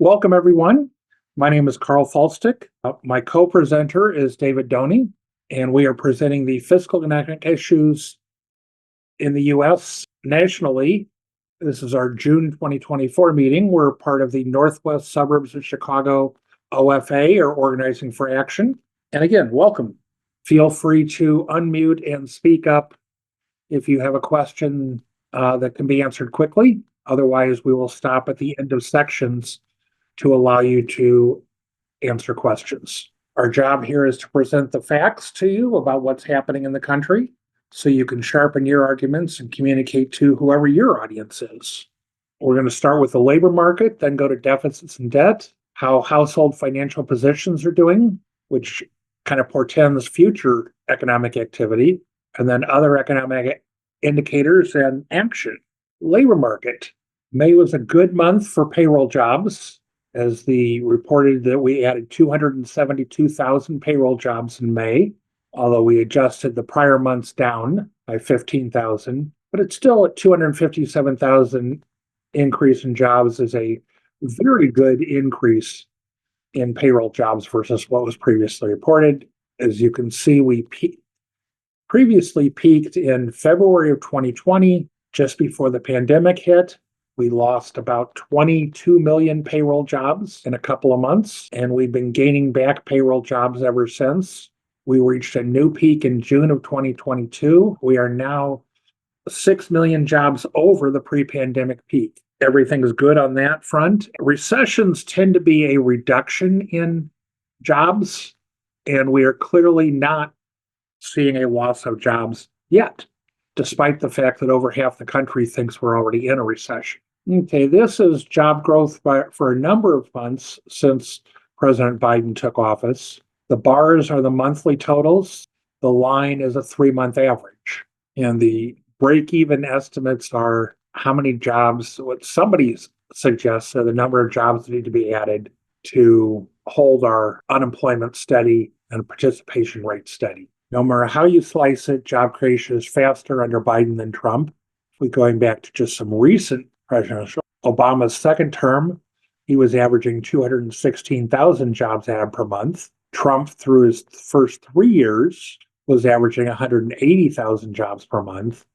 Welcome, everyone. My name is Karl Faulstich. My co-presenter is David Doney, and we are presenting the fiscal and economic issues in the U.S. nationally. This is our June 2024 meeting. We're part of the Northwest Suburbs of Chicago OFA, or Organizing for Action. And again, welcome. Feel free to unmute and speak up if you have a question that can be answered quickly. Otherwise, we will stop at the end of sections to allow you to answer questions. Our job here is to present the facts to you about what's happening in the country so you can sharpen your arguments and communicate to whoever your audience is. We're going to start with the labor market, then go to deficits and debt, how household financial positions are doing, which kind of portends future economic activity, and then other economic indicators and action. Labor market. May was a good month for payroll jobs, as the reported that we added 272,000 payroll jobs in May, although we adjusted the prior months down by 15,000, but it's still at 257,000 increase in jobs is a very good increase in payroll jobs versus what was previously reported. As you can see, we previously peaked in February of 2020, just before the pandemic hit. We lost about 22 million payroll jobs in a couple of months, and we've been gaining back payroll jobs ever since. We reached a new peak in June of 2022. We are now 6 million jobs over the pre-pandemic peak. Everything is good on that front. Recessions tend to be a reduction in jobs, and we are clearly not seeing a loss of jobs yet, despite the fact that over half the country thinks we're already in a recession. Okay, this is job growth for a number of months since President Biden took office. The bars are the monthly totals. The line is a 3-month average. And the break-even estimates are how many jobs, what somebody suggests are the number of jobs that need to be added to hold our unemployment steady and participation rate steady. No matter how you slice it, job creation is faster under Biden than Trump. If we're going back to just some recent presidential, Obama's second term, he was averaging 216,000 jobs added per month. Trump, through his first 3 years, was averaging 180,000 jobs per month.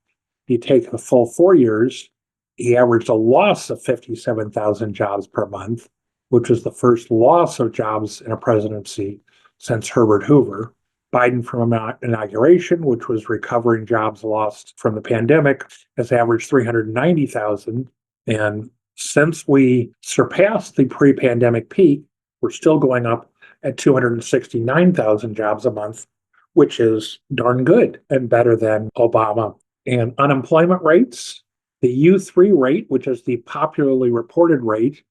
You take the full 4 years, he averaged a loss of 57,000 jobs per month, which was the first loss of jobs in a presidency since Herbert Hoover. Biden, from inauguration, which was recovering jobs lost from the pandemic, has averaged 390,000. And since we surpassed the pre-pandemic peak, we're still going up at 269,000 jobs a month, which is darn good and better than Obama. And unemployment rates, the U3 rate, which is the popularly reported rate,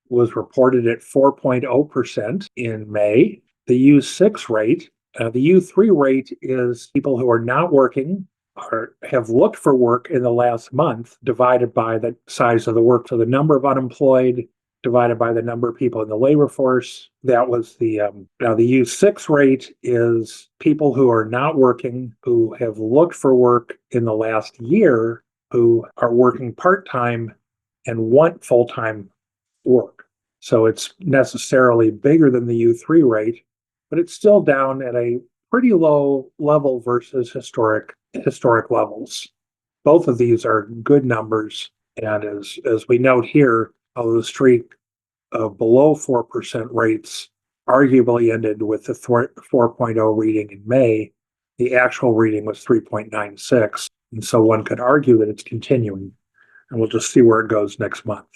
was reported at 4.0% in May. The U6 rate, the U3 rate is people who are not working or have looked for work in the last month divided by the size of the work. So the number of unemployed divided by the number of people in the labor force. That was now the U6 rate is people who are not working, who have looked for work in the last year, who are working part-time and want full-time work. So it's necessarily bigger than the U3 rate, but it's still down at a pretty low level versus historic levels. Both of these are good numbers, and as we note here, although the streak of below 4% rates arguably ended with the 4.0 reading in May, the actual reading was 3.96, and so one could argue that it's continuing, and we'll just see where it goes next month.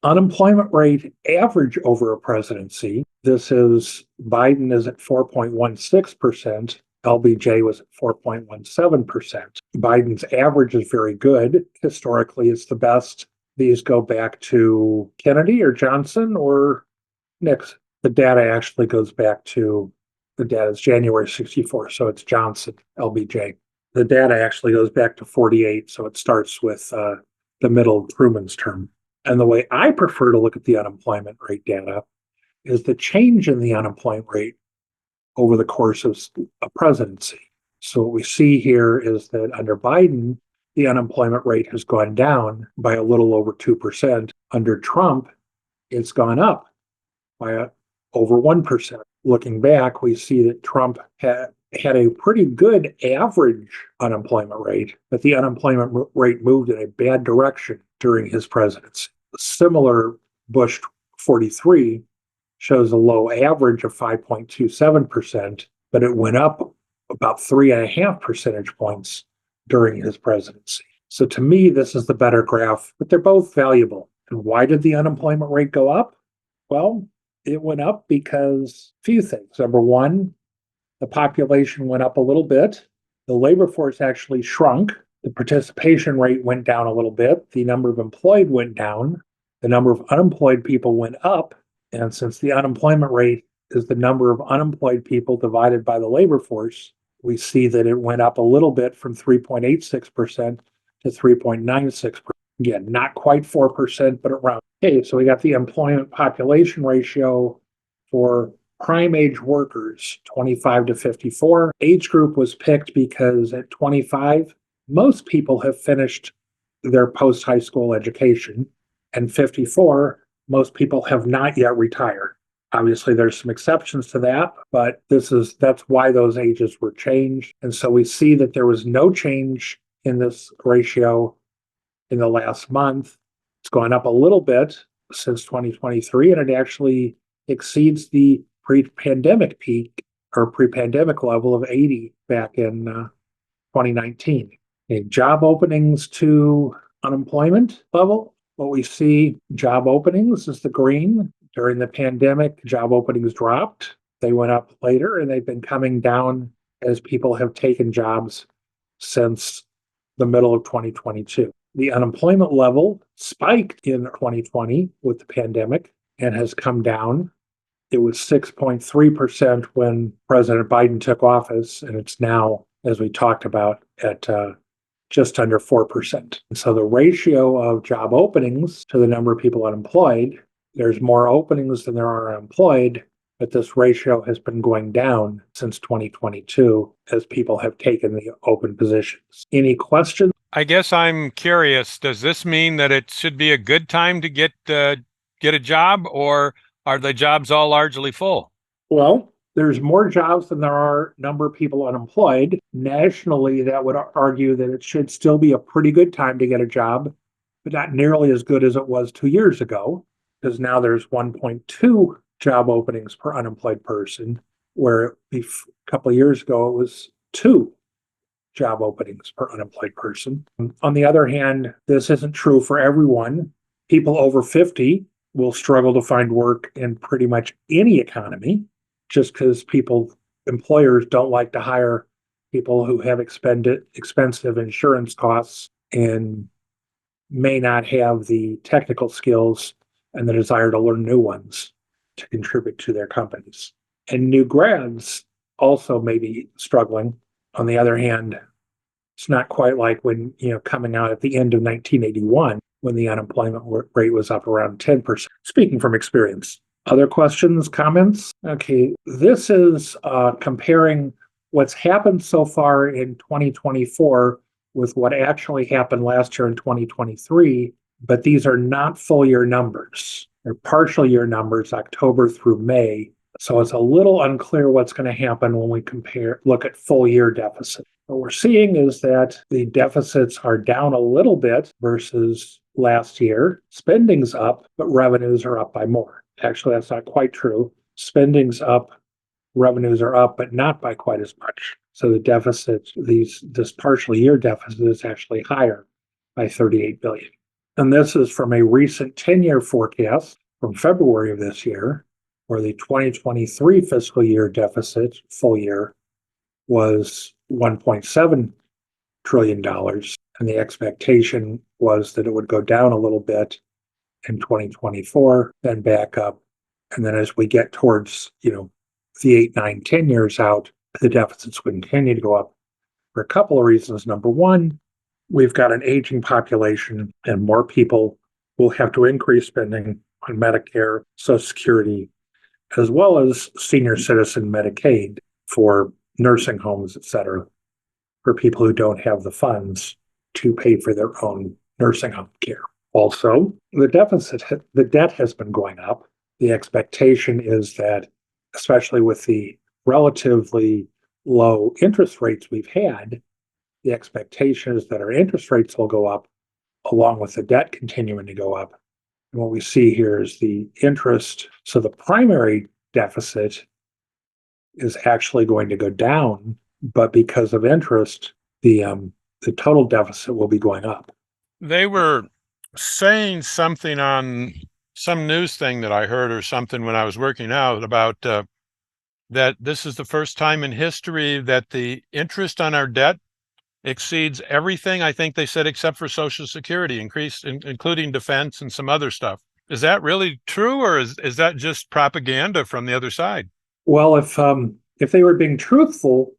Unemployment rate average over a presidency. This is Biden is at 4.16%. LBJ was at 4.17%. Biden's average is very good. Historically, it's the best. These go back to Kennedy or Johnson or Nixon. The data actually goes back to, the data is January 64, so it's Johnson, LBJ. The data actually goes back to 48, so it starts with the middle of Truman's term. And the way I prefer to look at the unemployment rate data is the change in the unemployment rate over the course of a presidency. So what we see here is that under Biden, the unemployment rate has gone down by a little over 2%. Under Trump, it's gone up over 1%. Looking back, we see that Trump had a pretty good average unemployment rate, but the unemployment rate moved in a bad direction during his presidency. Similar, Bush 43 shows a low average of 5.27%, but it went up about 3.5 percentage points during his presidency. So to me, this is the better graph, but they're both valuable. And why did the unemployment rate go up? Well, it went up because a few things. Number one, the population went up a little bit. The labor force actually shrunk. The participation rate went down a little bit. The number of employed went down. The number of unemployed people went up. And since the unemployment rate is the number of unemployed people divided by the labor force, we see that it went up a little bit from 3.86% to 3.96%. Again, not quite 4%, but around. Okay, so we got the employment population ratio for prime age workers, 25 to 54. Age group was picked because at 25, most people have finished their post-high school education, and 54, most people have not yet retired. Obviously, there's some exceptions to that, but that's why those ages were changed. And so we see that there was no change in this ratio in the last month. It's gone up a little bit since 2023, and it actually exceeds the pre-pandemic peak or pre-pandemic level of 80 back in 2019. Okay, job openings to unemployment level. What we see, job openings is the green. During the pandemic, job openings dropped. They went up later, and they've been coming down as people have taken jobs since the middle of 2022. The unemployment level spiked in 2020 with the pandemic and has come down. It was 6.3% when President Biden took office, and it's now, as we talked about, at just under 4%. And so the ratio of job openings to the number of people unemployed, there's more openings than there are unemployed, but this ratio has been going down since 2022 as people have taken the open positions. Any questions? I guess I'm curious, does this mean that it should be a good time to get a job, or are the jobs all largely full? Well, there's more jobs than there are number of people unemployed. Nationally, that would argue that it should still be a pretty good time to get a job, but not nearly as good as it was 2 years ago, because now there's 1.2 job openings per unemployed person, where a couple of years ago it was 2 job openings per unemployed person. On the other hand, this isn't true for everyone. People over 50 will struggle to find work in pretty much any economy, just because employers don't like to hire people who have expensive insurance costs and may not have the technical skills and the desire to learn new ones to contribute to their companies. And new grads also may be struggling. On the other hand, it's not quite like when, coming out at the end of 1981, when the unemployment rate was up around 10%. Speaking from experience. Other questions, comments? Okay, this is comparing what's happened so far in 2024 with what actually happened last year in 2023, but these are not full year numbers. They're partial year numbers, October through May. So it's a little unclear what's going to happen when we look at full year deficit. What we're seeing is that the deficits are down a little bit versus last year. Spending's up, but revenues are up by more. Actually, that's not quite true. Spending's up, revenues are up, but not by quite as much. So the deficit, this partial year deficit is actually higher by 38 billion. And this is from a recent 10-year forecast from February of this year, where the 2023 fiscal year deficit, full year, was $1.7 trillion. And the expectation was that it would go down a little bit in 2024, then back up. And then as we get towards, the 8, 9, 10 years out, the deficits would continue to go up for a couple of reasons. Number one, we've got an aging population and more people will have to increase spending on Medicare, Social Security, as well as senior citizen Medicaid for nursing homes, et cetera, for people who don't have the funds to pay for their own nursing home care. Also, the debt has been going up. the expectation is that, especially with the relatively low interest rates we've had, the expectation is that our interest rates will go up along with the debt continuing to go up. And what we see here is the interest. So the primary deficit is actually going to go down, but because of interest, the total deficit will be going up. They were saying something on some news thing that I heard or something when I was working out about that this is the first time in history that the interest on our debt exceeds everything, I think they said, except for Social Security, including defense and some other stuff. Is that really true, or is that just propaganda from the other side? Well, if they were being truthful,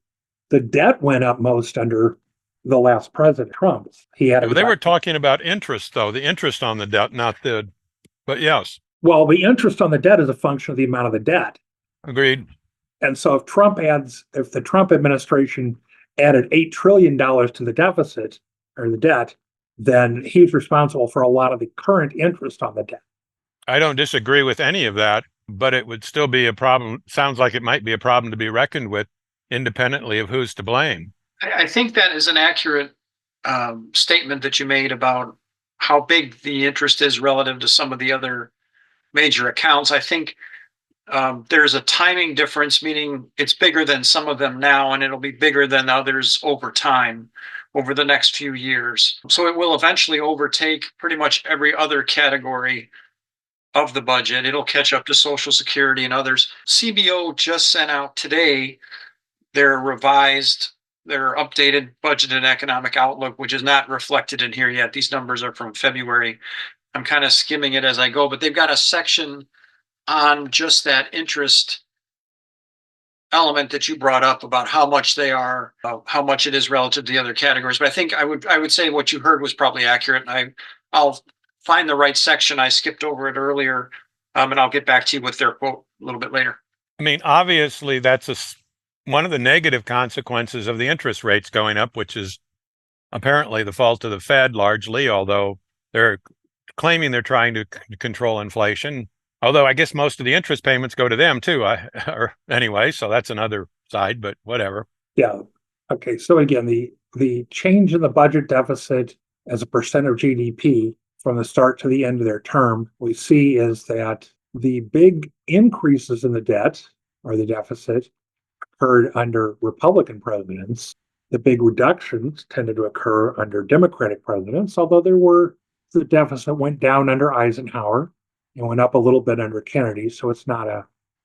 the debt went up most under the last president, Trump. He had They were talking about interest, though, the interest on the debt, but yes. Well, the interest on the debt is a function of the amount of the debt. Agreed. And so if the Trump administration added $8 trillion to the deficit or the debt, then he's responsible for a lot of the current interest on the debt. I don't disagree with any of that, but it would still be a problem. Sounds like it might be a problem to be reckoned with independently of who's to blame. I think that is an accurate statement that you made about how big the interest is relative to some of the other major accounts. I think there's a timing difference, meaning it's bigger than some of them now, and it'll be bigger than others over time, over the next few years. So it will eventually overtake pretty much every other category of the budget. It'll catch up to Social Security and others. CBO just sent out today their updated budget and economic outlook, which is not reflected in here yet. These numbers are from February. I'm kind of skimming it as I go, but they've got a section on just that interest element that you brought up about how much they are, how much it is relative to the other categories. But I think I would say what you heard was probably accurate. And I'll find the right section. I skipped over it earlier, and I'll get back to you with their quote a little bit later. I mean, obviously, that's one of the negative consequences of the interest rates going up, which is apparently the fault of the Fed largely, although they're claiming they're trying to control inflation. Although I guess most of the interest payments go to them too, or anyway, so that's another side, but whatever. Yeah. Okay. So again, the change in the budget deficit as a percent of GDP from the start to the end of their term, we see is that the big increases in the debt or the deficit occurred under Republican presidents. The big reductions tended to occur under Democratic presidents, although the deficit went down under Eisenhower. It went up a little bit under Kennedy, so it's not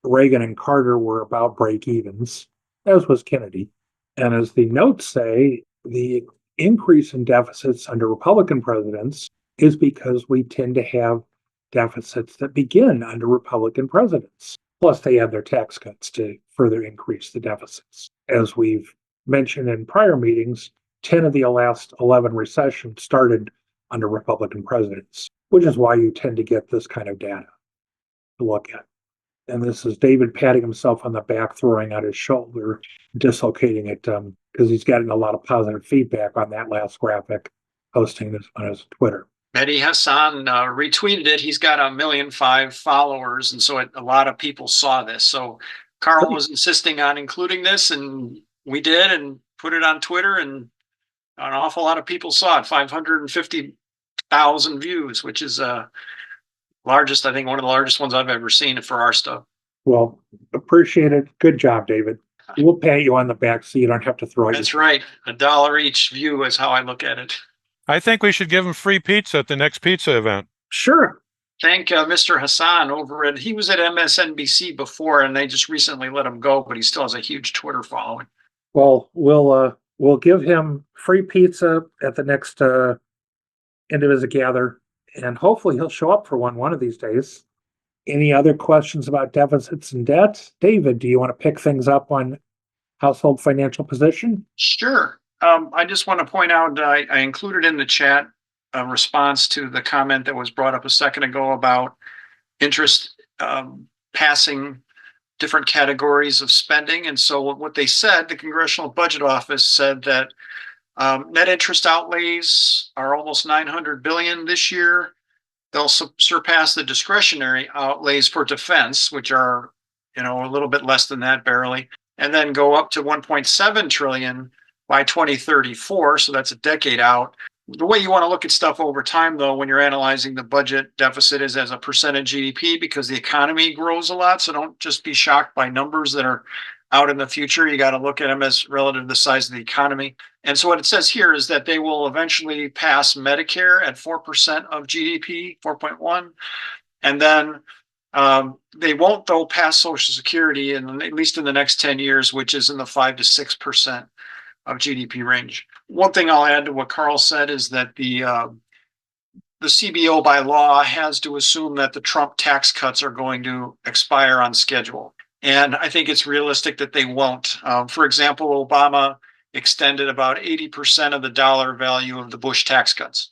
Reagan and Carter were about break evens, as was Kennedy. And as the notes say, the increase in deficits under Republican presidents is because we tend to have deficits that begin under Republican presidents. Plus, they have their tax cuts to further increase the deficits. As we've mentioned in prior meetings, 10 of the last 11 recessions started under Republican presidents, which is why you tend to get this kind of data to look at. And this is David patting himself on the back, throwing out his shoulder, dislocating it because he's getting a lot of positive feedback on that last graphic, posting this on his Twitter. Mehdi Hassan retweeted it. He's got 1.5 million followers, and so a lot of people saw this. So Karl was insisting on including this, and we did, and put it on Twitter, and an awful lot of people saw it. 550,000 views, which is largest, I think one of the largest ones I've ever seen for our stuff. Well, appreciate it. Good job, David. We'll pat you on the back so you don't have to throw it. That's right. $1 each view is how I look at it. I think we should give him free pizza at the next pizza event. Sure. Thank Mr. Hassan he was at MSNBC before, and they just recently let him go, but he still has a huge Twitter following. Well, we'll give him free pizza at the next Indivisible gather, and hopefully he'll show up for one of these days. Any other questions about deficits and debt? David, do you want to pick things up on household financial position? Sure. I just want to point out, I included in the chat a response to the comment that was brought up a second ago about interest passing different categories of spending. And so what they said, the Congressional Budget Office said that net interest outlays are almost $900 billion this year. they'll surpass the discretionary outlays for defense, which are, a little bit less than that barely, and then go up to 1.7 trillion by 2034. So that's a decade out. The way you want to look at stuff over time, though, when you're analyzing the budget deficit is as a percent of GDP, because the economy grows a lot. So don't just be shocked by numbers that are out in the future. You got to look at them as relative to the size of the economy. And so what it says here is that they will eventually pass Medicare at 4% of GDP, 4.1. And then they won't, though, pass Social Security, at least in the next 10 years, which is in the 5 to 6% of GDP range. One thing I'll add to what Karl said is that the CBO by law has to assume that the Trump tax cuts are going to expire on schedule. And I think it's realistic that they won't. For example, Obama extended about 80% of the dollar value of the Bush tax cuts.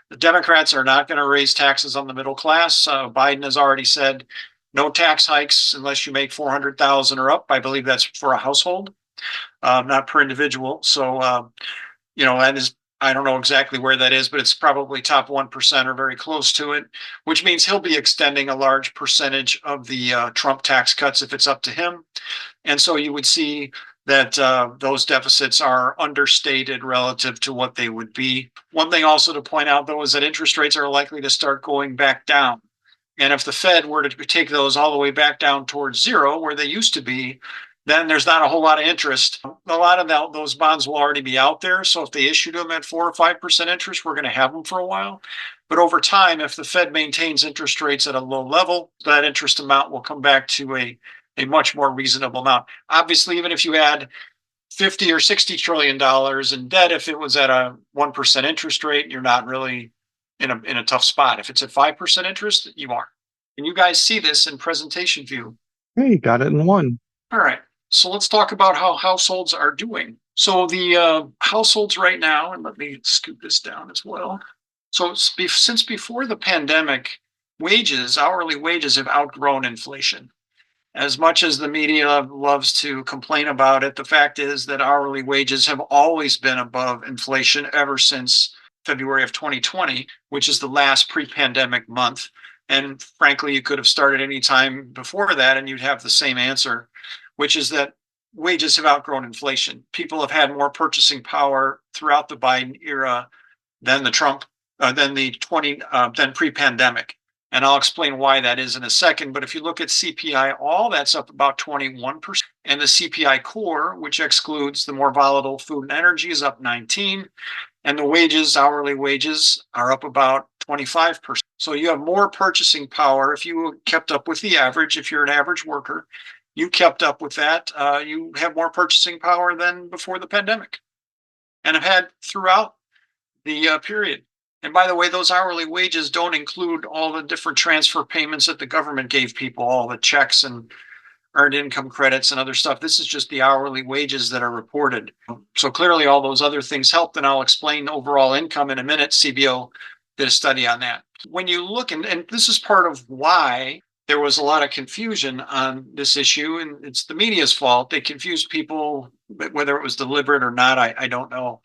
The Democrats are not going to raise taxes on the middle class. Biden has already said no tax hikes unless you make 400,000 or up. I believe that's for a household, not per individual. So, that is, I don't know exactly where that is, but it's probably top 1% or very close to it, which means he'll be extending a large percentage of the Trump tax cuts if it's up to him. And so you would see that those deficits are understated relative to what they would be. One thing also to point out, though, is that interest rates are likely to start going back down. And if the Fed were to take those all the way back down towards zero, where they used to be, then there's not a whole lot of interest. A lot of those bonds will already be out there. So if they issued them at 4 or 5% interest, we're going to have them for a while. But over time, if the Fed maintains interest rates at a low level, that interest amount will come back to a much more reasonable amount. Obviously, even if you add 50 or 60 trillion dollars in debt, if it was at a 1% interest rate, you're not really in a tough spot. If it's at 5% interest, you are. And you guys see this in presentation view. Hey, got it in one. All right. So let's talk about how households are doing. So the households right now, and let me scoot this down as well. So since before the pandemic, hourly wages have outgrown inflation. As much as the media loves to complain about it, the fact is that hourly wages have always been above inflation ever since February of 2020, which is the last pre-pandemic month. And frankly, you could have started any time before that and you'd have the same answer, which is that wages have outgrown inflation. People have had more purchasing power throughout the Biden era than than pre-pandemic. And I'll explain why that is in a second. But if you look at CPI, all that's up about 21%. And the CPI core, which excludes the more volatile food and energy, is up 19%. And the hourly wages, are up about 25%. So you have more purchasing power. If you kept up with the average, if you're an average worker, you kept up with that. You have more purchasing power than before the pandemic and have had throughout the period. And by the way, those hourly wages don't include all the different transfer payments that the government gave people, all the checks and earned income credits and other stuff. This is just the hourly wages that are reported. So clearly all those other things helped, and I'll explain overall income in a minute. CBO did a study on that. When you look, and this is part of why there was a lot of confusion on this issue, and it's the media's fault. They confused people, whether it was deliberate or not, I don't know.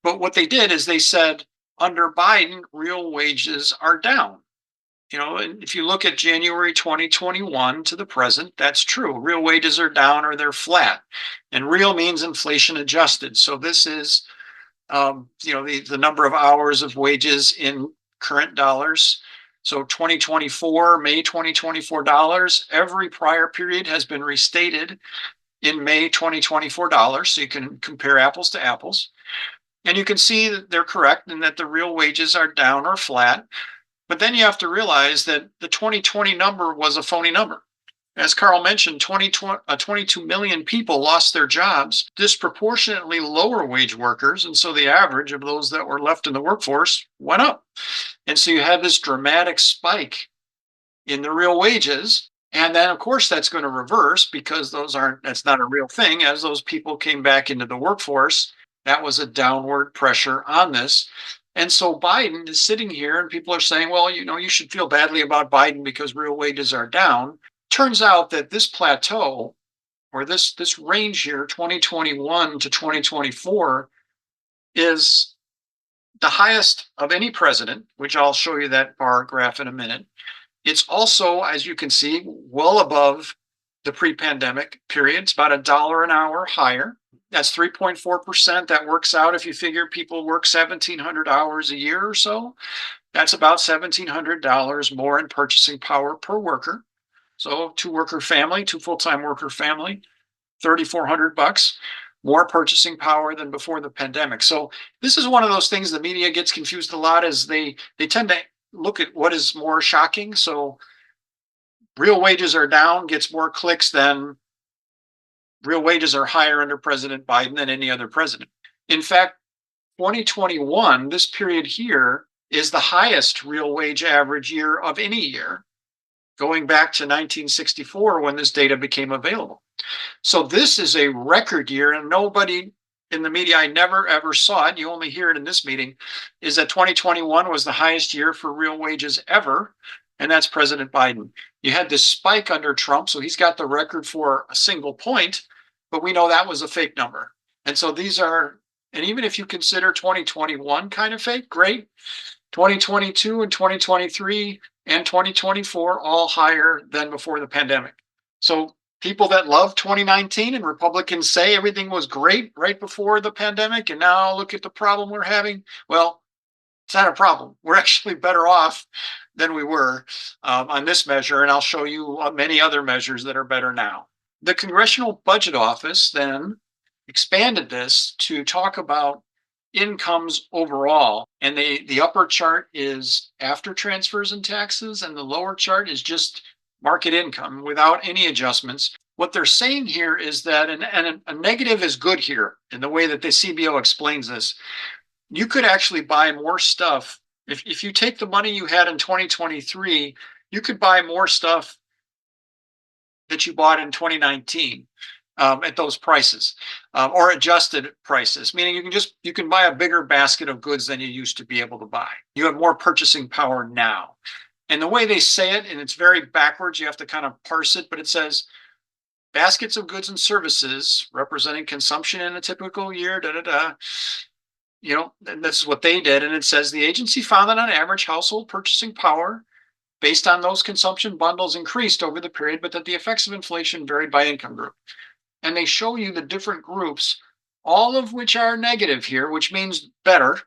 But what they did is they said, under Biden, real wages are down. And if you look at January 2021 to the present, that's true. Real wages are down or they're flat. And real means inflation adjusted. So this is, the number of hours of wages in current dollars. So 2024, May 2024 dollars, every prior period has been restated in May 2024 dollars. So you can compare apples to apples. And you can see that they're correct and that the real wages are down or flat. But then you have to realize that the 2020 number was a phony number. As Karl mentioned, 22 million people lost their jobs, disproportionately lower wage workers. And so the average of those that were left in the workforce went up. And so you have this dramatic spike in the real wages. And then, of course, that's going to reverse because that's not a real thing. As those people came back into the workforce, that was a downward pressure on this. And so Biden is sitting here and people are saying, well, you should feel badly about Biden because real wages are down. Turns out that this plateau, or this range here, 2021 to 2024, is the highest of any president, which I'll show you that bar graph in a minute. It's also, as you can see, well above the pre-pandemic period. It's about $1 an hour higher. That's 3.4%. That works out if you figure people work 1,700 hours a year or so. That's about $1,700 more in purchasing power per worker. So two full-time worker family, $3,400 more purchasing power than before the pandemic. So this is one of those things the media gets confused a lot, as they tend to look at what is more shocking. So real wages are down gets more clicks than real wages are higher under President Biden than any other president. In fact, 2021, this period here, is the highest real wage average year of any year, going back to 1964 when this data became available. So this is a record year, and nobody in the media, I never ever saw it, you only hear it in this meeting, is that 2021 was the highest year for real wages ever, and that's President Biden. You had this spike under Trump, so he's got the record for a single point, but we know that was a fake number. And so these are, and even if you consider 2021 kind of fake, great. 2022 and 2023 and 2024 all higher than before the pandemic. So people that love 2019 and Republicans say everything was great right before the pandemic, and now look at the problem we're having. Well, it's not a problem. We're actually better off than we were on this measure, and I'll show you many other measures that are better now. The Congressional Budget Office then expanded this to talk about incomes overall, and the upper chart is after transfers and taxes, and the lower chart is just market income without any adjustments. What they're saying here is that a negative is good here in the way that the CBO explains this. You could actually buy more stuff. If you take the money you had in 2023, you could buy more stuff that you bought in 2019 at those prices, or adjusted prices, meaning you can buy a bigger basket of goods than you used to be able to buy. You have more purchasing power now. And the way they say it, and it's very backwards, you have to kind of parse it, but it says baskets of goods and services representing consumption in a typical year, You know, and this is what they did. And it says the agency found that on average household purchasing power based on those consumption bundles increased over the period, but that the effects of inflation varied by income group. And they show you the different groups, all of which are negative here, which means better,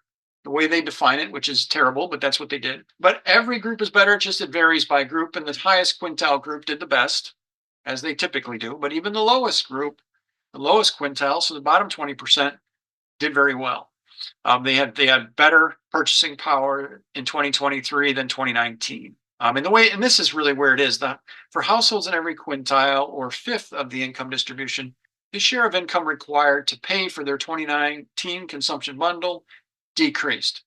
the way they define it, which is terrible, but that's what they did. But every group is better, just it varies by group, and the highest quintile group did the best, as they typically do. But even the lowest group, the lowest quintile, so the bottom 20%, did very well. They had better purchasing power in 2023 than 2019. And this is really where it is. For households in every quintile or fifth of the income distribution, the share of income required to pay for their 2019 consumption bundle decreased.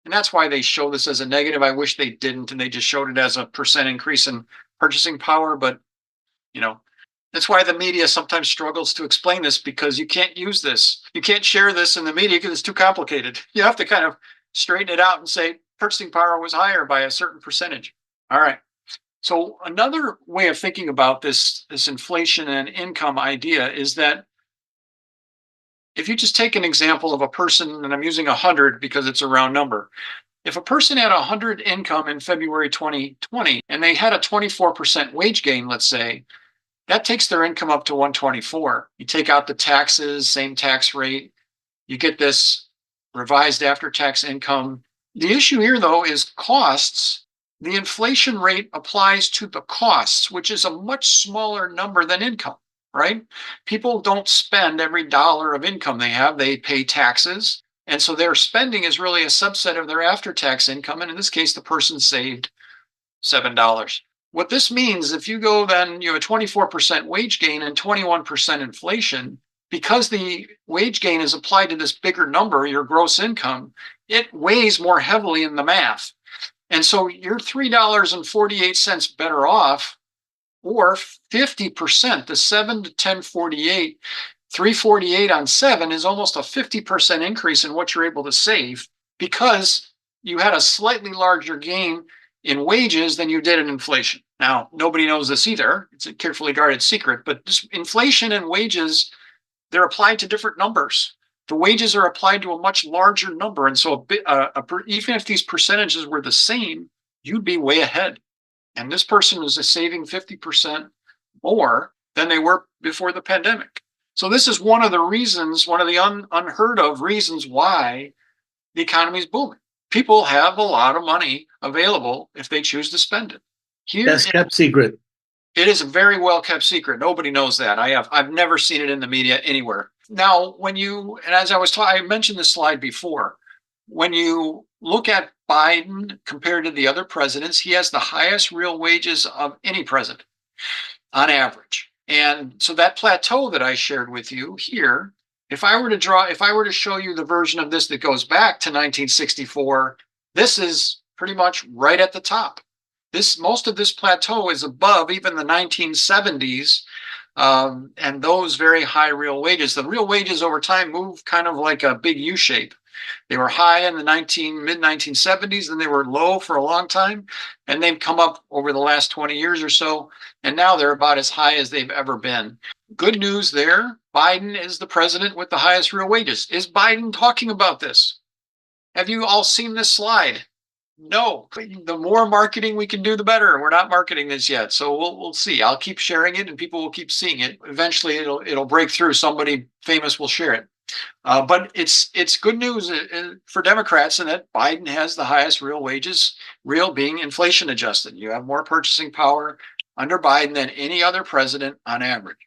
And that's why they show this as a negative. I wish they didn't, and they just showed it as a percent increase in purchasing power. But, that's why the media sometimes struggles to explain this, because you can't use this. You can't share this in the media because it's too complicated. You have to kind of straighten it out and say purchasing power was higher by a certain percentage. All right. So another way of thinking about this inflation and income idea is that if you just take an example of a person, and I'm using 100 because it's a round number. If a person had 100 income in February 2020 and they had a 24% wage gain, let's say, that takes their income up to 124. You take out the taxes, same tax rate, you get this revised after-tax income. The issue here, though, is costs. The inflation rate applies to the costs, which is a much smaller number than income, right? People don't spend every dollar of income they have. They pay taxes. And so their spending is really a subset of their after-tax income. And in this case, the person saved $7. What this means, if you go then, you have a 24% wage gain and 21% inflation, because the wage gain is applied to this bigger number, your gross income, it weighs more heavily in the math. And so you're $3.48 better off, or 50%, the 7 to 1048, 348 on 7 is almost a 50% increase in what you're able to save, because you had a slightly larger gain in wages than you did in inflation. Now, nobody knows this either. It's a carefully guarded secret, but this inflation and wages, they're applied to different numbers. the wages are applied to a much larger number. And so even if these percentages were the same, you'd be way ahead. And this person is saving 50% more than they were before the pandemic. So this is one of the reasons, one of the unheard of reasons why the economy is booming. People have a lot of money available if they choose to spend it. Best kept secret. It is a very well kept secret. Nobody knows that. I've never seen it in the media anywhere. Now, as I mentioned this slide before, when you look at Biden compared to the other presidents, he has the highest real wages of any president on average. And so that plateau that I shared with you here, if I were to show you the version of this that goes back to 1964, this is pretty much right at the top. Most of this plateau is above even the 1970s, and those very high real wages. The real wages over time move kind of like a big U shape. They were high in the mid 1970s, and they were low for a long time, and they've come up over the last 20 years or so, and now they're about as high as they've ever been. Good news there. Biden is the president with the highest real wages. Is Biden talking about this? Have you all seen this slide? No. The more marketing we can do, the better. We're not marketing this yet, so we'll see. I'll keep sharing it, and people will keep seeing it. Eventually, it'll break through. Somebody famous will share it. But it's good news for Democrats in that Biden has the highest real wages, real being inflation adjusted. You have more purchasing power under Biden than any other president on average,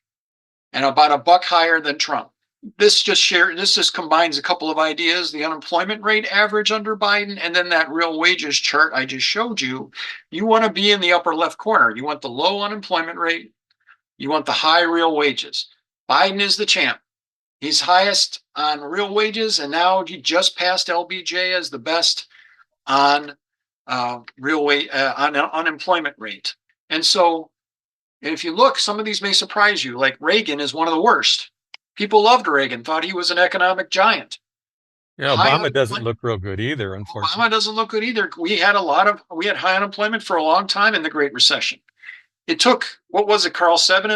and about $1 higher than Trump. This just combines a couple of ideas: the unemployment rate average under Biden, and then that real wages chart I just showed you. You want to be in the upper left corner. You want the low unemployment rate. You want the high real wages. Biden is the champ. He's highest on real wages, and now he just passed LBJ as the best on on unemployment rate. And so, if you look, some of these may surprise you. Like Reagan is one of the worst. People loved Reagan, thought he was an economic giant. Yeah, Obama doesn't look real good either, unfortunately. Obama doesn't look good either. We had high unemployment for a long time in the Great Recession. It took, what was it, Karl, 7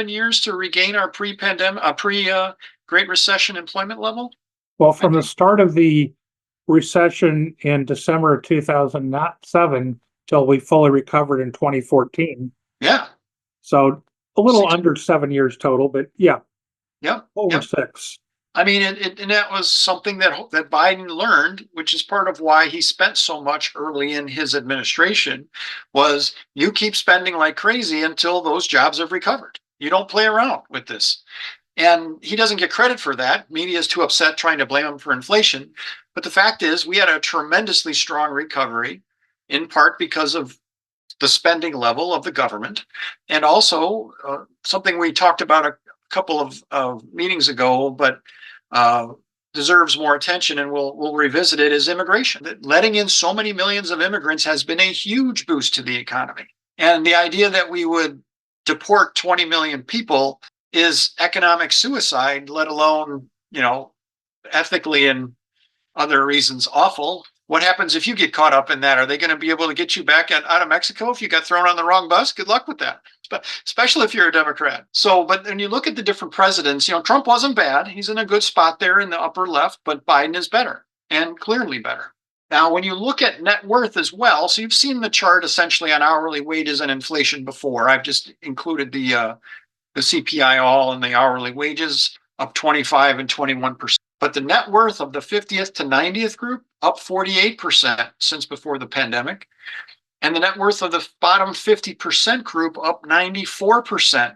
years to regain our pre-Great Recession employment level? Well, from the start of the recession in December of 2007 till we fully recovered in 2014. Yeah. So a little under 7 years total, but yeah. Yep. Over 6. I mean, and that was something that Biden learned, which is part of why he spent so much early in his administration, was you keep spending like crazy until those jobs have recovered. You don't play around with this. And he doesn't get credit for that. Media is too upset trying to blame him for inflation. But the fact is, we had a tremendously strong recovery, in part because of the spending level of the government. And also something we talked about a couple of meetings ago, but deserves more attention, and we'll revisit it, is immigration. Letting in so many millions of immigrants has been a huge boost to the economy. And the idea that we would deport 20 million people is economic suicide, let alone, ethically and other reasons awful. What happens if you get caught up in that? Are they going to be able to get you back out of Mexico if you got thrown on the wrong bus? Good luck with that, especially if you're a Democrat. So, but when you look at the different presidents, Trump wasn't bad. He's in a good spot there in the upper left, but Biden is better, and clearly better. Now, when you look at net worth as well, so you've seen the chart essentially on hourly wages and inflation before. I've just included the CPI all and the hourly wages up 25 and 21%. But the net worth of the 50th to 90th group up 48% since before the pandemic. And the net worth of the bottom 50% group up 94%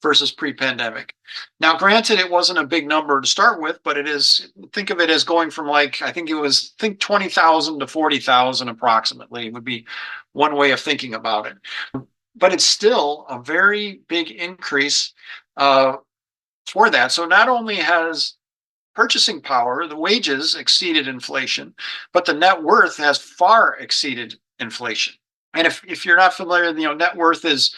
versus pre-pandemic. Now, granted, it wasn't a big number to start with, but it is, think of it as going from I think 20,000 to 40,000 approximately would be one way of thinking about it. But it's still a very big increase for that. So not only has purchasing power, the wages exceeded inflation, but the net worth has far exceeded inflation. And if you're not familiar, net worth is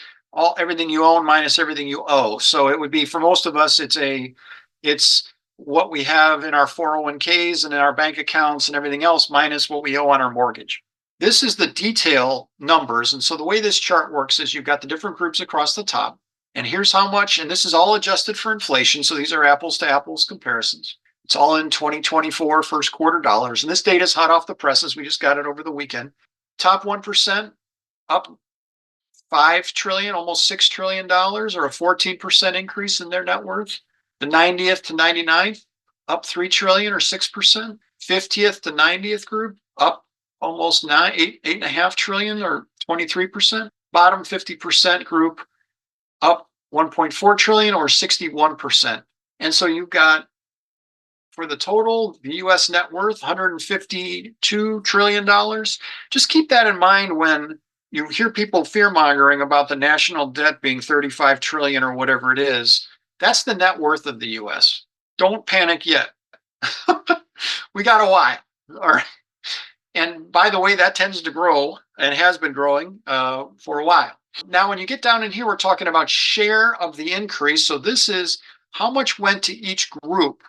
everything you own minus everything you owe. So it would be, for most of us, it's what we have in our 401ks and in our bank accounts and everything else minus what we owe on our mortgage. This is the detail numbers. And so the way this chart works is you've got the different groups across the top. And here's how much, and this is all adjusted for inflation. So these are apples to apples comparisons. It's all in 2024 first quarter dollars. And this data is hot off the presses. We just got it over the weekend. Top 1% up 5 trillion, almost $6 trillion, or a 14% increase in their net worth. The 90th to 99th up 3 trillion or 6%. 50th to 90th group up almost 8.5 trillion or 23%. Bottom 50% group up 1.4 trillion or 61%. And so you've got, for the total, the US net worth, $152 trillion. Just keep that in mind when you hear people fear-mongering about the national debt being 35 trillion or whatever it is. That's the net worth of the US. Don't panic yet. We got a while. All right. And by the way, that tends to grow and has been growing for a while. Now, when you get down in here, we're talking about share of the increase. So this is how much went to each group.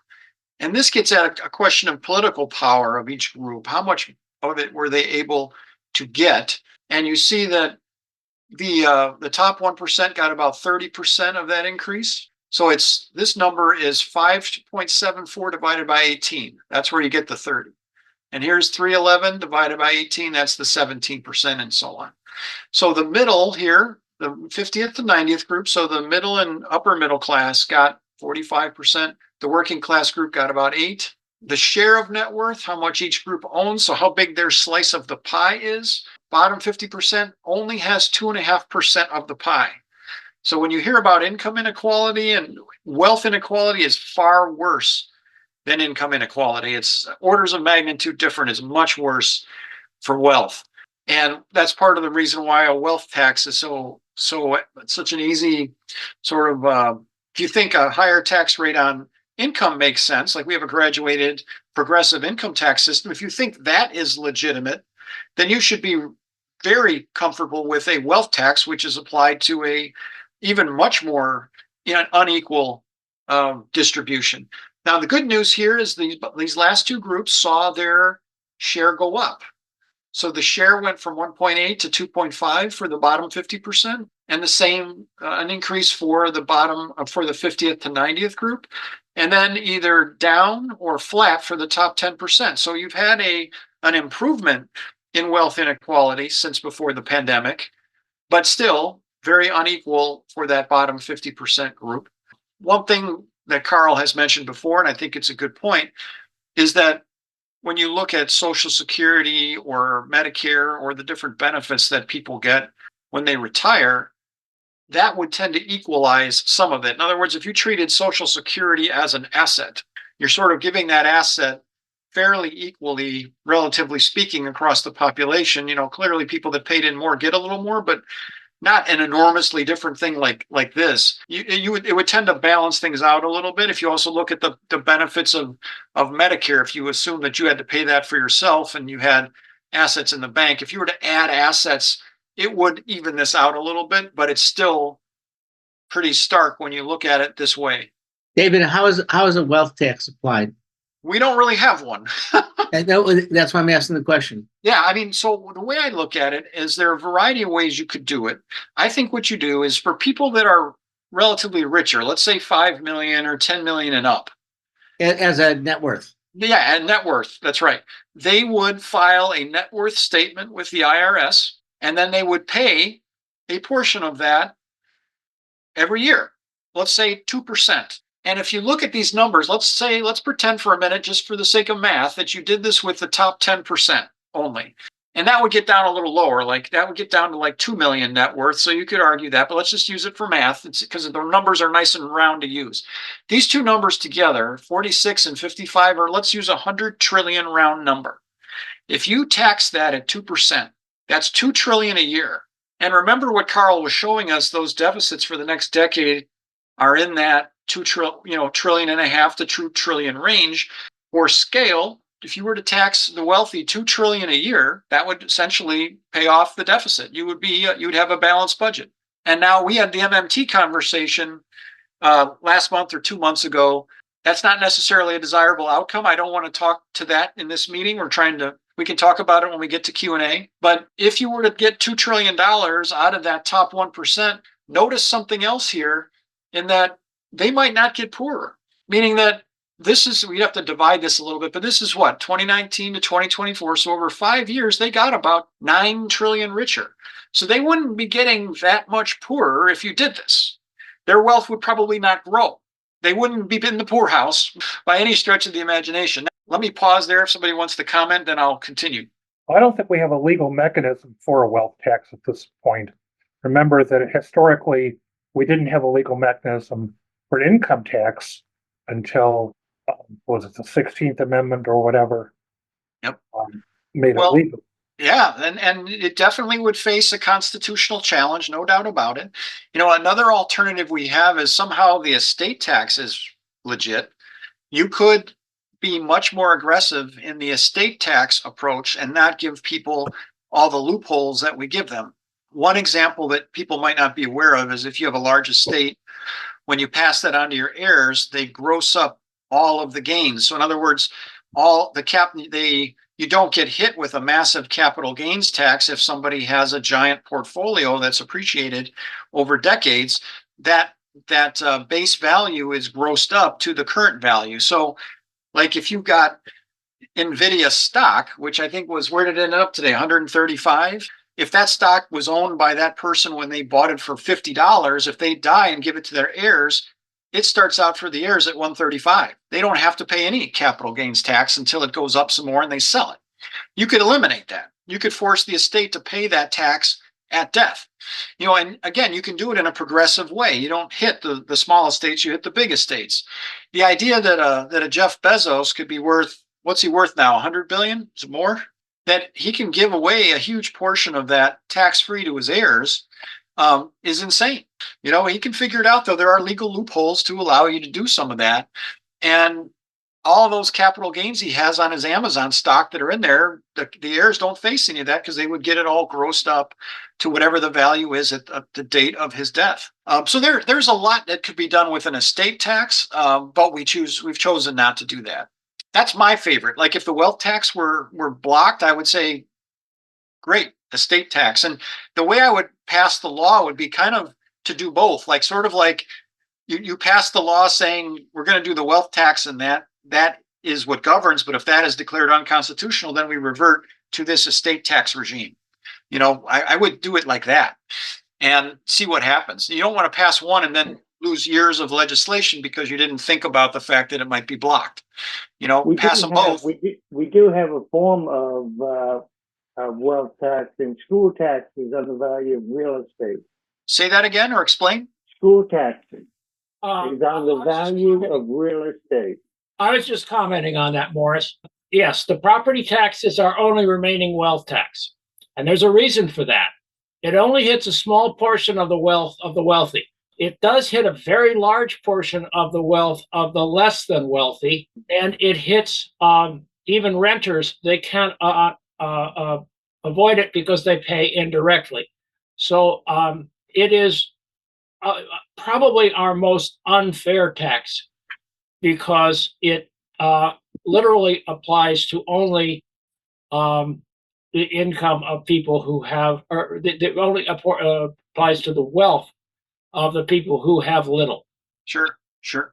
And this gets at a question of political power of each group. How much of it were they able to get? And you see that the top 1% got about 30% of that increase. So this number is 5.74 divided by 18. That's where you get the 30. And here's 311 divided by 18. That's the 17% and so on. So the middle here, the 50th to 90th group, so the middle and upper middle class got 45%. The working class group got about 8%. The share of net worth, how much each group owns, so how big their slice of the pie is. Bottom 50% only has 2.5% of the pie. So when you hear about income inequality and wealth inequality is far worse than income inequality. It's orders of magnitude different, is much worse for wealth. And that's part of the reason why a wealth tax is such an easy sort of, if you think a higher tax rate on income makes sense, like we have a graduated progressive income tax system, if you think that is legitimate, then you should be very comfortable with a wealth tax, which is applied to a even much more unequal distribution. Now, the good news here is these last two groups saw their share go up. So the share went from 1.8 to 2.5 for the bottom 50%, and the same an increase for the bottom for the 50th to 90th group, and then either down or flat for the top 10%. So you've had an improvement in wealth inequality since before the pandemic, but still very unequal for that bottom 50% group. One thing that Karl has mentioned before, and I think it's a good point, is that when you look at Social Security or Medicare or the different benefits that people get when they retire, that would tend to equalize some of it. In other words, if you treated Social Security as an asset, you're sort of giving that asset fairly equally, relatively speaking, across the population. Clearly people that paid in more get a little more, but not an enormously different thing like this. It would tend to balance things out a little bit. If you also look at the benefits of Medicare, if you assume that you had to pay that for yourself and you had assets in the bank, if you were to add assets, it would even this out a little bit, but it's still pretty stark when you look at it this way. David, how is a wealth tax applied? We don't really have one. That's why I'm asking the question. Yeah, I mean, so the way I look at it is there are a variety of ways you could do it. I think what you do is for people that are relatively richer, let's say 5 million or 10 million and up. As a net worth. Yeah, and net worth, that's right. They would file a net worth statement with the IRS, and then they would pay a portion of that every year. Let's say 2%. And if you look at these numbers, let's pretend for a minute, just for the sake of math, that you did this with the top 10% only. And that would get down a little lower, like that would get down to like 2 million net worth. So you could argue that, but let's just use it for math. It's because the numbers are nice and round to use. These two numbers together, 46 and 55, or let's use 100 trillion round number. If you tax that at 2%, that's 2 trillion a year. And remember what Karl was showing us, those deficits for the next decade are in that 2 trillion and a half to 2 trillion range. For scale, if you were to tax the wealthy 2 trillion a year, that would essentially pay off the deficit. You'd have a balanced budget. And now we had the MMT conversation last month or 2 months ago. That's not necessarily a desirable outcome. I don't want to talk to that in this meeting. We can talk about it when we get to Q&A. But if you were to get $2 trillion out of that top 1%, notice something else here in that they might not get poorer, meaning that we have to divide this a little bit, but this is what, 2019 to 2024. So over 5 years, they got about 9 trillion richer. So they wouldn't be getting that much poorer if you did this. Their wealth would probably not grow. They wouldn't be in the poorhouse by any stretch of the imagination. Let me pause there. If somebody wants to comment, then I'll continue. I don't think we have a legal mechanism for a wealth tax at this point. Remember that historically, we didn't have a legal mechanism for an income tax until, was it the 16th Amendment or whatever? Yep. Made it legal. Yeah, and it definitely would face a constitutional challenge, no doubt about it. Another alternative we have is somehow the estate tax is legit. You could be much more aggressive in the estate tax approach and not give people all the loopholes that we give them. One example that people might not be aware of is if you have a large estate, when you pass that on to your heirs, they gross up all of the gains. So in other words, you don't get hit with a massive capital gains tax if somebody has a giant portfolio that's appreciated over decades. That base value is grossed up to the current value. So like if you got NVIDIA stock, which I think was, where did it end up today? 135. If that stock was owned by that person when they bought it for $50, if they die and give it to their heirs, it starts out for the heirs at 135. They don't have to pay any capital gains tax until it goes up some more and they sell it. You could eliminate that. You could force the estate to pay that tax at death. And again, you can do it in a progressive way. You don't hit the small estates, you hit the big estates. The idea that a Jeff Bezos could be worth, what's he worth now, 100 billion? Is it more? That he can give away a huge portion of that tax-free to his heirs is insane. He can figure it out, though. There are legal loopholes to allow you to do some of that. And all of those capital gains he has on his Amazon stock that are in there, the heirs don't face any of that because they would get it all grossed up to whatever the value is at the date of his death. So there's a lot that could be done with an estate tax, but we've chosen not to do that. That's my favorite. Like if the wealth tax were blocked, I would say, great, estate tax. And the way I would pass the law would be kind of to do both, like sort of like you pass the law saying we're going to do the wealth tax and that is what governs. But if that is declared unconstitutional, then we revert to this estate tax regime. I would do it like that and see what happens. You don't want to pass one and then lose years of legislation because you didn't think about the fact that it might be blocked. Pass them both. We do have a form of wealth tax and school taxes on the value of real estate. Say that again or explain. School taxes is on the value of real estate. I was just commenting on that, Morris. Yes, the property tax is our only remaining wealth tax. And there's a reason for that. It only hits a small portion of the wealth of the wealthy. It does hit a very large portion of the wealth of the less than wealthy, and it hits even renters. They can't avoid it because they pay indirectly. So it is probably our most unfair tax because it literally applies to only the income of people who have, or it only applies to the wealth of the people who have little. Sure.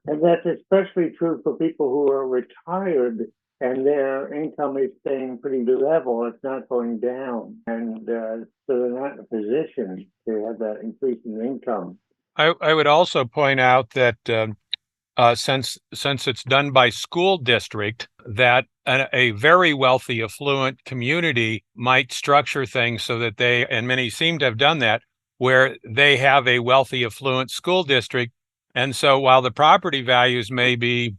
And that's especially true for people who are retired and their income is staying pretty level. It's not going down. And so they're not in a position to have that increase in income. I would also point out that since it's done by school district, that a very wealthy, affluent community might structure things so that they, and many seem to have done that, where they have a wealthy, affluent school district. And so while the property values may be,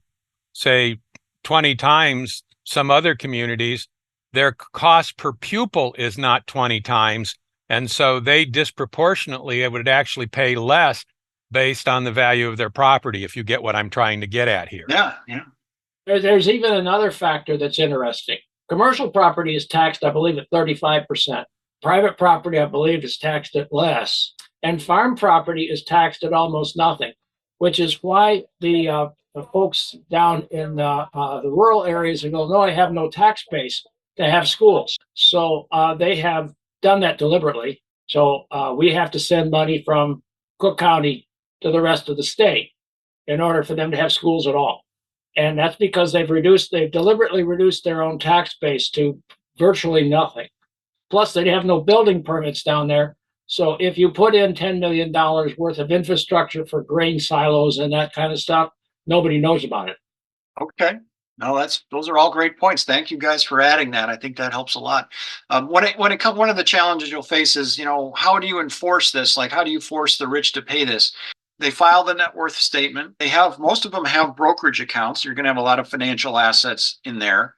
say, 20 times some other communities, their cost per pupil is not 20 times. And so they disproportionately would actually pay less based on the value of their property, if you get what I'm trying to get at here. Yeah. There's even another factor that's interesting. Commercial property is taxed, I believe, at 35%. Private property, I believe, is taxed at less. And farm property is taxed at almost nothing, which is why the folks down in the rural areas in Illinois have no tax base to have schools. So they have done that deliberately. So we have to send money from Cook County to the rest of the state in order for them to have schools at all. And that's because they've deliberately reduced their own tax base to virtually nothing. Plus, they have no building permits down there. So if you put in $10 million worth of infrastructure for grain silos and that kind of stuff, nobody knows about it. Okay. No, those are all great points. Thank you guys for adding that. I think that helps a lot. When it comes, one of the challenges you'll face is, how do you enforce this? Like, how do you force the rich to pay this? They file the net worth statement. Most of them have brokerage accounts. You're going to have a lot of financial assets in there,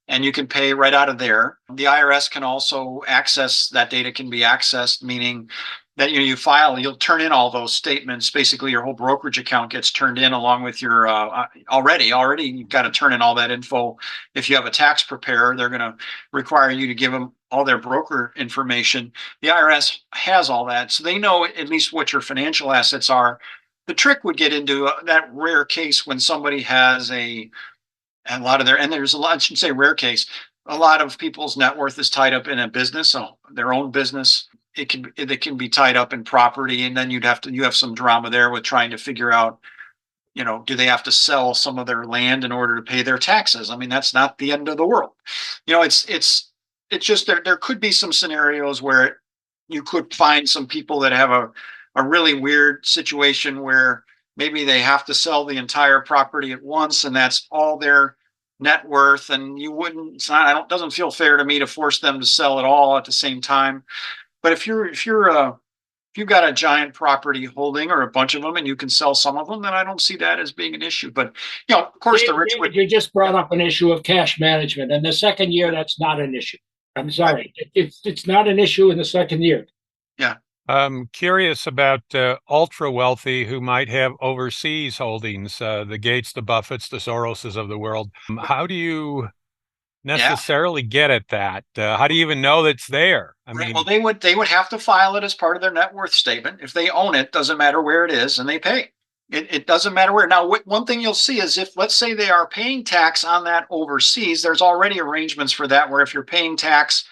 and you can pay right out of there. The IRS can also access that data, can be accessed, meaning that you file, you'll turn in all those statements. Basically, your whole brokerage account gets turned in along with your already you've got to turn in all that info. If you have a tax preparer, they're going to require you to give them all their broker information. The IRS has all that, so they know at least what your financial assets are. The trick would get into that rare case when somebody has a lot of there's a lot, I shouldn't say rare case, a lot of people's net worth is tied up in a business, so their own business. It can be tied up in property, and then you have some drama there with trying to figure out, do they have to sell some of their land in order to pay their taxes? I mean, that's not the end of the world. It's just there could be some scenarios where you could find some people that have a really weird situation where maybe they have to sell the entire property at once, and that's all their net worth, and doesn't feel fair to me to force them to sell it all at the same time. But if you've got a giant property holding or a bunch of them and you can sell some of them, then I don't see that as being an issue. But of course, the rich would. You just brought up an issue of cash management, and the second year that's not an issue. I'm sorry, it's not an issue in the second year. Yeah. I'm curious about ultra wealthy who might have overseas holdings, the Gates, the Buffetts, the Soroses of the world. How do you necessarily get at that? How do you even know that's there? I mean, well, they would have to file it as part of their net worth statement. If they own it, doesn't matter where it is, and they pay. It doesn't matter where. Now, one thing you'll see is if, let's say, they are paying tax on that overseas, there's already arrangements for that, where if you're paying tax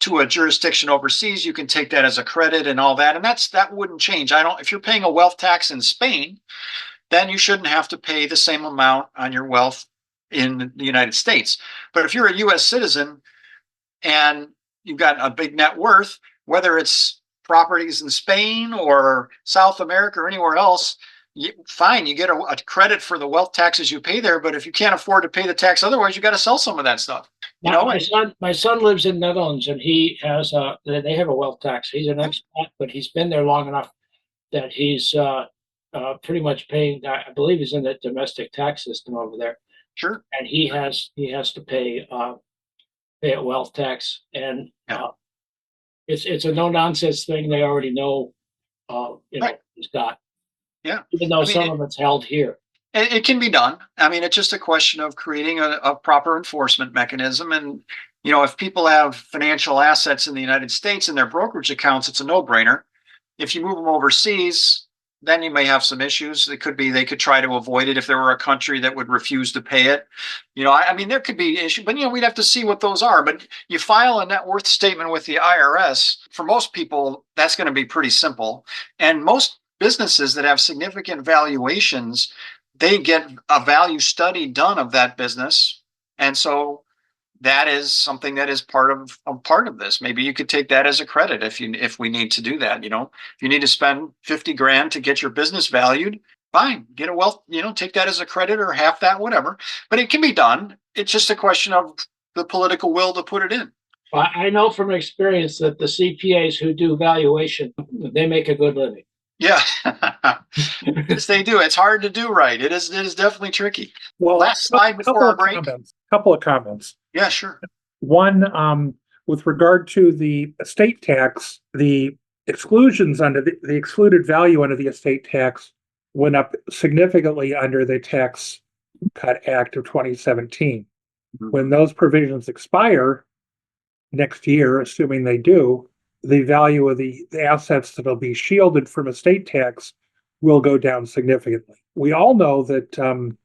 to a jurisdiction overseas, you can take that as a credit and all that, and that wouldn't change. If you're paying a wealth tax in Spain, then you shouldn't have to pay the same amount on your wealth in the United States. But if you're a U.S. citizen and you've got a big net worth, whether it's properties in Spain or South America or anywhere else, fine, you get a credit for the wealth taxes you pay there. But if you can't afford to pay the tax otherwise, you got to sell some of that stuff. My son lives in Netherlands, and he has they have a wealth tax. He's an expat, but he's been there long enough that he's pretty much paying. I believe he's in the domestic tax system over there. Sure. And he has to pay a wealth tax, and it's a no nonsense thing. They already know, right. He's got. Yeah. Even though some of it's held here. It can be done. I mean, it's just a question of creating a proper enforcement mechanism. And, if people have financial assets in the United States in their brokerage accounts, it's a no-brainer. If you move them overseas, then you may have some issues. They could try to avoid it if there were a country that would refuse to pay it. There could be issues, but we'd have to see what those are. But you file a net worth statement with the IRS. For most people, that's going to be pretty simple. And most businesses that have significant valuations, they get a value study done of that business. And so that is something that is part of this. Maybe you could take that as a credit if we need to do that. If you need to spend $50,000 to get your business valued, fine, get a wealth, take that as a credit or half that, whatever. But it can be done. It's just a question of the political will to put it in. I know from experience that the CPAs who do valuation, they make a good living. Yeah, yes, they do. It's hard to do right. It is definitely tricky. Well, last slide before our break. Couple of comments. Yeah, sure. One, with regard to the estate tax, the exclusions under the excluded value under the estate tax went up significantly under the Tax Cut Act of 2017. Mm-hmm. When those provisions expire next year, assuming they do, the value of the assets that'll be shielded from estate tax will go down significantly. We all know that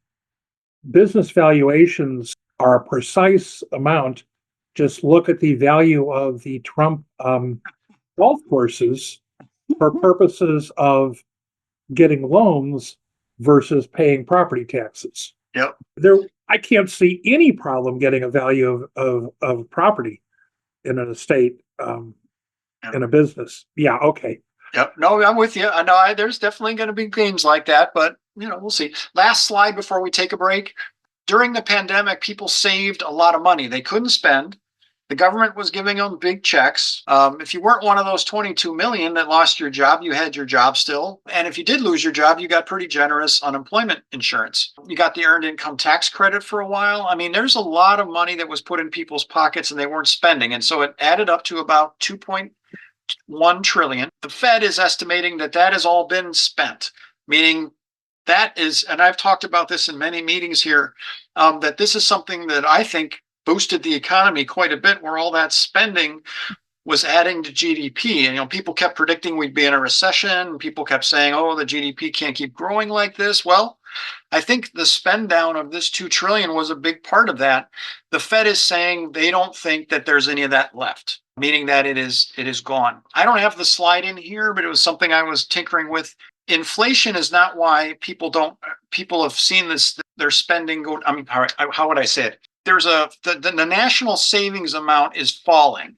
business valuations are a precise amount. Just look at the value of the Trump golf courses for purposes of getting loans versus paying property taxes. Yep. I can't see any problem getting a value of property in an estate, in a business. Yeah, okay. Yep. No, I'm with you. I know there's definitely going to be games like that, but we'll see. Last slide before we take a break. During the pandemic, people saved a lot of money. They couldn't spend. The government was giving them big checks. If you weren't one of those 22 million that lost your job, you had your job still. And if you did lose your job, you got pretty generous unemployment insurance. You got the earned income tax credit for a while. I mean, there's a lot of money that was put in people's pockets and they weren't spending. And so it added up to about 2.1 trillion. The Fed is estimating that has all been spent, meaning that is, and I've talked about this in many meetings here, that this is something that I think boosted the economy quite a bit, where all that spending was adding to GDP. And people kept predicting we'd be in a recession. People kept saying, oh, the GDP can't keep growing like this. Well, I think the spend down of this 2 trillion was a big part of that. The Fed is saying they don't think that there's any of that left, meaning that it is gone. I don't have the slide in here, but it was something I was tinkering with. Inflation is not why people have seen this, their spending go. I mean, how would I say it? There's the national savings amount is falling.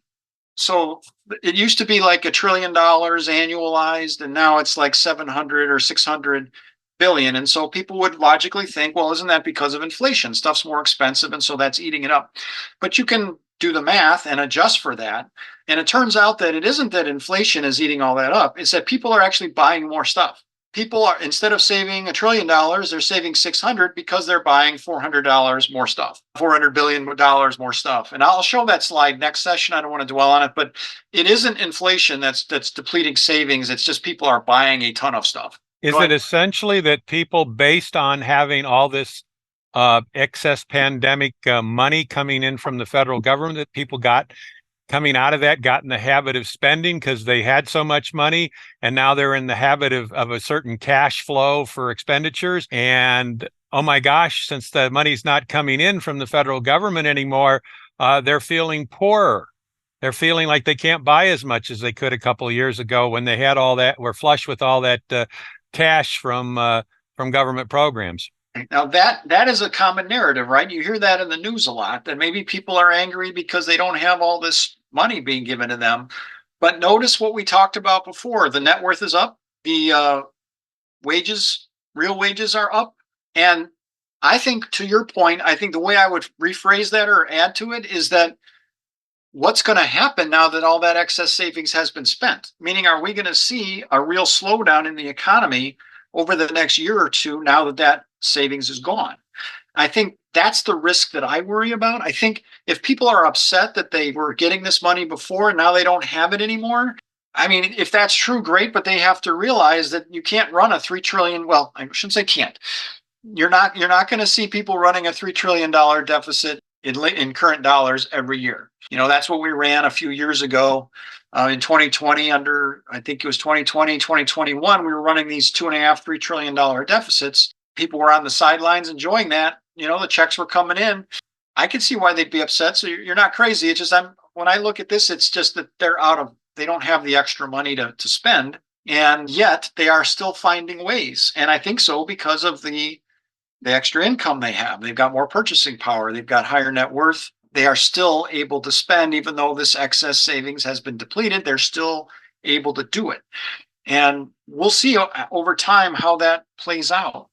So it used to be like $1 trillion annualized, and now it's like 700 or 600 billion. And so people would logically think, well, isn't that because of inflation? Stuff's more expensive, and so that's eating it up. But you can do the math and adjust for that. And it turns out that it isn't that inflation is eating all that up. It's that people are actually buying more stuff. People are, instead of saving $1 trillion, they're saving 600 because they're buying $400 more stuff, $400 billion more stuff. And I'll show that slide next session. I don't want to dwell on it, but it isn't inflation that's depleting savings. It's just people are buying a ton of stuff. Is it essentially that people, based on having all this excess pandemic money coming in from the federal government, that people got coming out of that, got in the habit of spending because they had so much money, and now they're in the habit of a certain cash flow for expenditures? And oh my gosh, since the money's not coming in from the federal government anymore, they're feeling poorer. They're feeling like they can't buy as much as they could a couple of years ago when they had all that, were flush with all that cash from government programs. Now that is a common narrative, right? You hear that in the news a lot, that maybe people are angry because they don't have all this money being given to them. But notice what we talked about before. The net worth is up. The real wages are up. And I think, to your point, I think the way I would rephrase that or add to it is that what's going to happen now that all that excess savings has been spent? Meaning, are we going to see a real slowdown in the economy over the next year or two now that savings is gone? I think that's the risk that I worry about. I think if people are upset that they were getting this money before and now they don't have it anymore, I mean, if that's true, great, but they have to realize that you can't run a 3 trillion. Well, I shouldn't say can't. You're not going to see people running a $3 trillion deficit in current dollars every year. That's what we ran a few years ago. In 2020, I think it was 2020, 2021, we were running these $2.5, $3 trillion deficits. People were on the sidelines enjoying that. The checks were coming in. I can see why they'd be upset. So you're not crazy. It's just, when I look at this, it's just that they don't have the extra money to spend. And yet they are still finding ways. And I think so because of the extra income they have. They've got more purchasing power. They've got higher net worth. They are still able to spend, even though this excess savings has been depleted. They're still able to do it. And we'll see over time how that plays out.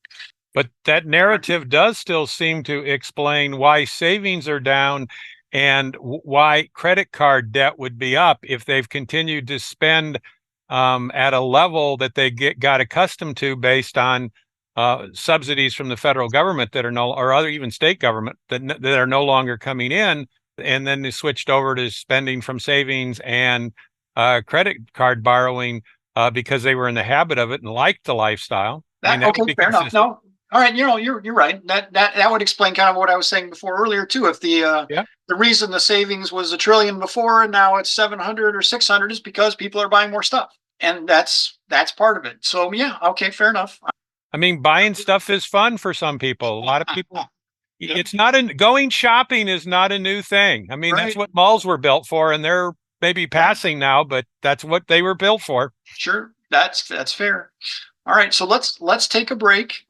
But that narrative does still seem to explain why savings are down and why credit card debt would be up if they've continued to spend at a level that they got accustomed to based on subsidies from the federal government that are or other even state government that are no longer coming in, and then they switched over to spending from savings and credit card borrowing because they were in the habit of it and liked the lifestyle. Okay, fair enough. No, all right, you're right. That would explain kind of what I was saying before earlier too. If the reason the savings was $1 trillion before and now it's 700 or 600 is because people are buying more stuff, and that's part of it. So yeah, okay, fair enough. I mean, buying stuff is fun for some people. A lot of people, it's not going shopping is not a new thing. I mean, That's what malls were built for, and they're maybe passing now, but that's what they were built for. Sure. That's fair. All right, so let's take a break.